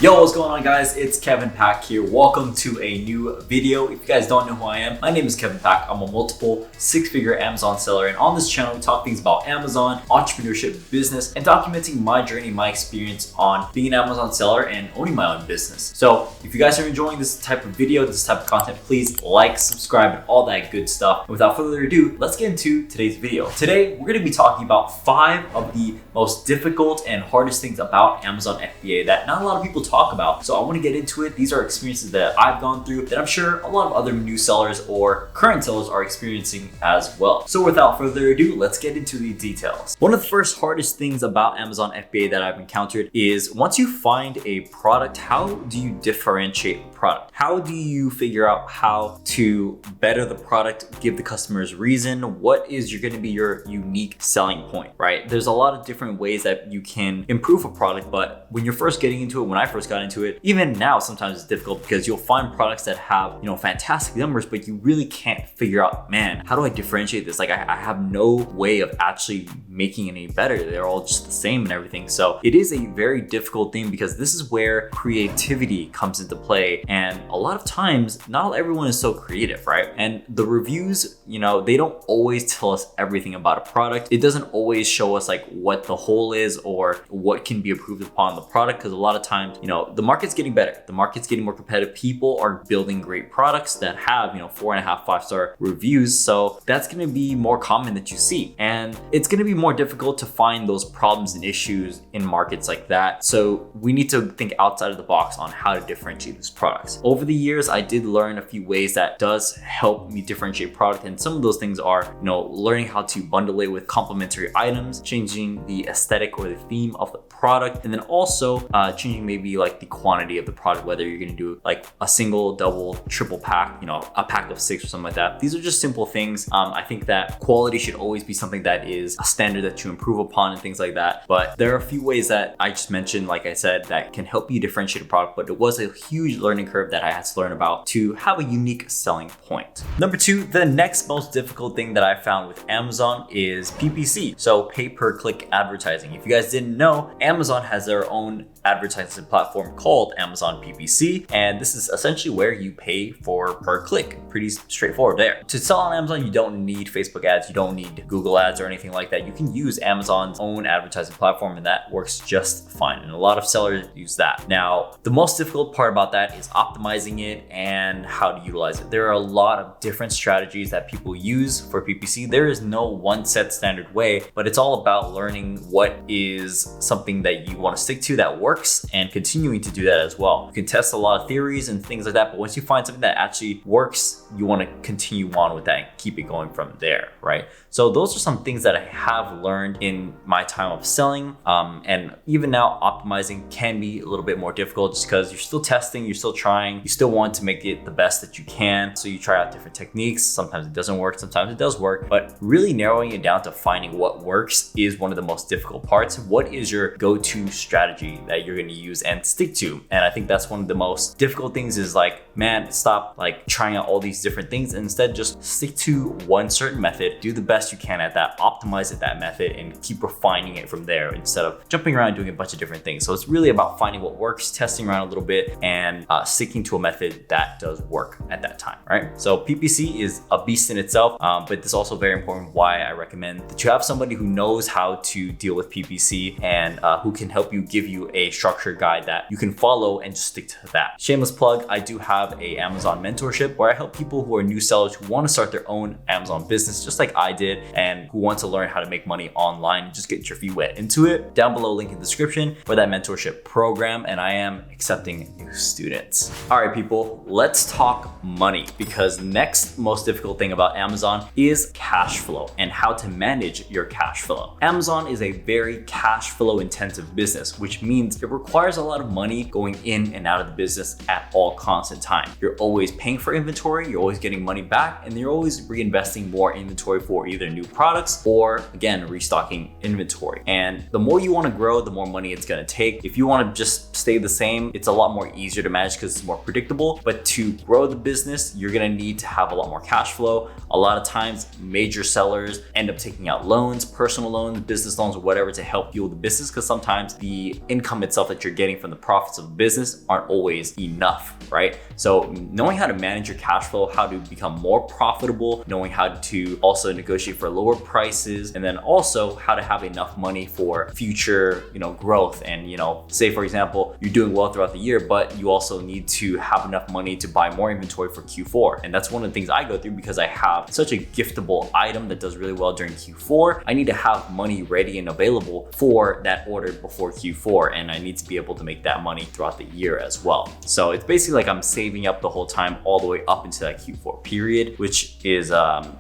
Yo, what's going on guys? It's Kevin Pack here. Welcome to a new video. If you guys don't know who I am, my name is Kevin Pack. I'm a multiple six-figure Amazon seller, and on this channel we talk things about Amazon, entrepreneurship, business, and documenting my journey, my experience on being an Amazon seller and owning my own business. So if you guys are enjoying this type of video, this type of content, please like, subscribe, and all that good stuff. And without further ado, let's get into today's video. Today, we're gonna be talking about 5 of the most difficult and hardest things about Amazon FBA that not a lot of people talk about. So I want to get into it. These are experiences that I've gone through that I'm sure a lot of other new sellers or current sellers are experiencing as well. So without further ado, let's get into the details. One of the first hardest things about Amazon FBA that I've encountered is once you find a product, how do you differentiate the product? How do you figure out how to better the product, give the customers reason? What is going to be your unique selling point, right? There's a lot of different ways that you can improve a product, but when you're first getting into it, when I first got into it, even now sometimes it's difficult because you'll find products that have, fantastic numbers, but you really can't figure out, man, how do I differentiate this? Like I have no way of actually making any better. They're all just the same and everything. So it is a very difficult thing because this is where creativity comes into play. And a lot of times, not everyone is so creative, right? And the reviews, they don't always tell us everything about a product. It doesn't always show us like what the whole is or what can be improved upon the product. Because a lot of times, the market's getting better. The market's getting more competitive. People are building great products that have, 4.5, 5-star reviews. So that's going to be more common that you see. And it's going to be more difficult to find those problems and issues in markets like that. So we need to think outside of the box on how to differentiate these products. Over the years, I did learn a few ways that does help me differentiate product. And some of those things are, learning how to bundle it with complementary items, changing the aesthetic or the theme of the product, and then also changing maybe like the quantity of the product, whether you're going to do like a single, double, triple pack, a pack of 6 or something like that. These are just simple things. I think that quality should always be something that is a standard that you improve upon and things like that. But there are a few ways that I just mentioned, like I said, that can help you differentiate a product, but it was a huge learning curve that I had to learn about to have a unique selling point. Number 2, the next most difficult thing that I found with Amazon is PPC. So pay per click advertising. If you guys didn't know, Amazon has their own advertising platform called Amazon PPC, and this is essentially where you pay for per click. Pretty straightforward there. To sell on Amazon, you don't need Facebook ads, you don't need Google ads or anything like that. You can use Amazon's own advertising platform, and that works just fine. And a lot of sellers use that. Now, the most difficult part about that is optimizing it and how to utilize it. There are a lot of different strategies that people use for PPC. There is no one set standard way, but it's all about learning what is something that you want to stick to that works and continuing to do that as well. You can test a lot of theories and things like that, but once you find something that actually works, you want to continue on with that and keep it going from there, right? So those are some things that I have learned in my time of selling. And even now, optimizing can be a little bit more difficult just because you're still testing, you're still trying, you still want to make it the best that you can. So you try out different techniques. Sometimes it doesn't work, sometimes it does work, but really narrowing it down to finding what works is one of the most difficult parts. What is your go-to strategy that you're going to use and stick to? And I think that's one of the most difficult things is like, man, stop like trying out all these different things and instead just stick to one certain method, do the best you can at that, optimize at that method, and keep refining it from there instead of jumping around doing a bunch of different things. So it's really about finding what works, testing around a little bit, and sticking to a method that does work at that time, right? So PPC is a beast in itself, but it's also very important why I recommend that you have somebody who knows how to deal with PPC and who can help you give you a structured guide that you can follow and just stick to that. Shameless plug, I do have a Amazon mentorship where I help people who are new sellers who want to start their own Amazon business just like I did and who want to learn how to make money online and just get your feet wet into it. Down below, link in the description for that mentorship program, and I am accepting new students. All right, people, let's talk money because next most difficult thing about Amazon is cash flow and how to manage your cash flow. Amazon is a very cash flow intensive business, which means it requires a lot of money going in and out of the business at all constant times. time. You're always paying for inventory, you're always getting money back, and you're always reinvesting more inventory for either new products or again, restocking inventory. And the more you want to grow, the more money it's going to take. If you want to just stay the same, it's a lot more easier to manage because it's more predictable. But to grow the business, you're going to need to have a lot more cash flow. A lot of times, major sellers end up taking out loans, personal loans, business loans, or whatever to help fuel the business, because sometimes the income itself that you're getting from the profits of the business aren't always enough, right? So knowing how to manage your cash flow, how to become more profitable, knowing how to also negotiate for lower prices, and then also how to have enough money for future, growth. And, say for example, you're doing well throughout the year, but you also need to have enough money to buy more inventory for Q4. And that's one of the things I go through because I have such a giftable item that does really well during Q4. I need to have money ready and available for that order before Q4. And I need to be able to make that money throughout the year as well. So it's basically like I'm saving up the whole time all the way up into that Q4 period, which is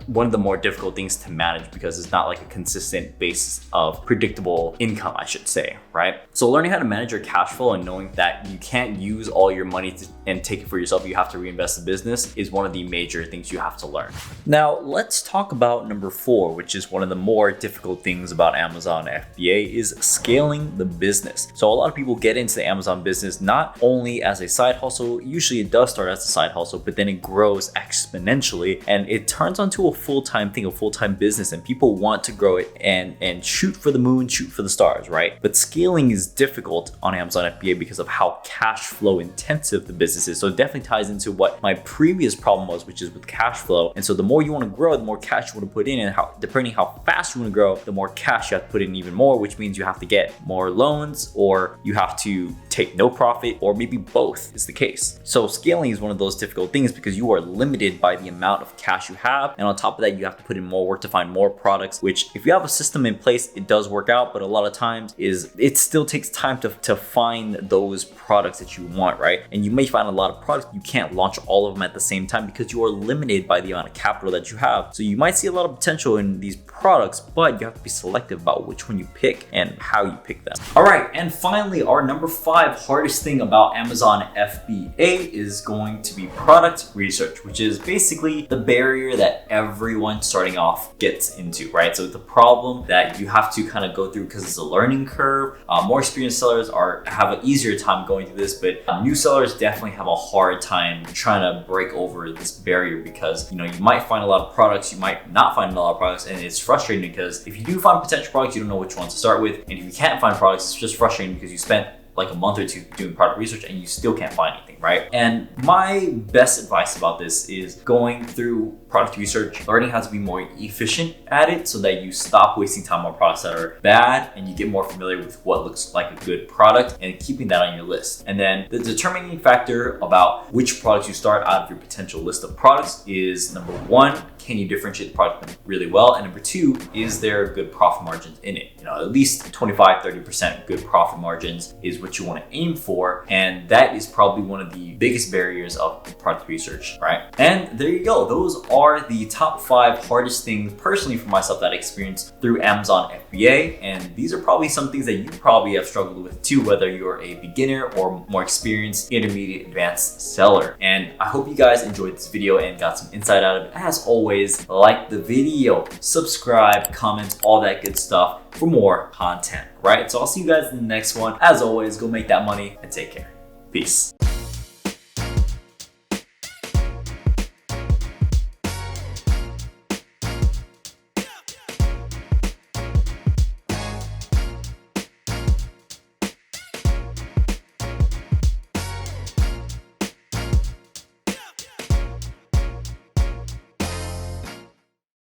one of the more difficult things to manage because it's not like a consistent basis of predictable income, I should say, right? So learning how to manage your cash flow and knowing that you can't use all your money and take it for yourself, you have to reinvest the business, is one of the major things you have to learn. Now, let's talk about number 4, which is one of the more difficult things about Amazon FBA, is scaling the business. So a lot of people get into the Amazon business not only as a side hustle, usually it does start as a side hustle, but then it grows exponentially and it turns onto a full-time thing, a full-time business, and people want to grow it and shoot for the moon, shoot for the stars, right? But scaling is difficult on Amazon FBA because of how cash flow intensive the business is. So it definitely ties into what my previous problem was, which is with cash flow. And so the more you want to grow, the more cash you want to put in, and depending how fast you want to grow, the more cash you have to put in even more, which means you have to get more loans, or you have to take no profit, or maybe both is the case. So scaling is one of those difficult things because you are limited by the amount of cash you have. And on top of that, you have to put in more work to find more products, which if you have a system in place, it does work out. But a lot of times it still takes time to find those products that you want, right? And you may find a lot of products, you can't launch all of them at the same time because you are limited by the amount of capital that you have. So you might see a lot of potential in these products, but you have to be selective about which one you pick and how you pick them. All right, and finally, our number 5 hardest thing about Amazon FBA is going to be product research, which is basically the barrier that everyone starting off gets into, right? So it's a problem that you have to kind of go through because it's a learning curve. More experienced sellers have an easier time going through this, but new sellers definitely have a hard time trying to break over this barrier because you might find a lot of products, you might not find a lot of products, and it's frustrating because if you do find potential products, you don't know which ones to start with, and if you can't find products, it's just frustrating because you spent like a month or two doing product research and you still can't find anything, right? And my best advice about this is going through product research, learning how to be more efficient at it so that you stop wasting time on products that are bad and you get more familiar with what looks like a good product and keeping that on your list. And then the determining factor about which products you start out of your potential list of products is number 1, can you differentiate the product really well? And number 2, is there good profit margins in it? At least 25-30% good profit margins is what you want to aim for. And that is probably one of the biggest barriers of product research, right? And there you go. Those are the top 5 hardest things personally for myself that I experienced through Amazon FBA. And these are probably some things that you probably have struggled with too, whether you're a beginner or more experienced, intermediate, advanced seller. And I hope you guys enjoyed this video and got some insight out of it. As always, like the video, subscribe, comment, all that good stuff for more content, right? So I'll see you guys in the next one. As always, go make that money and take care. Peace.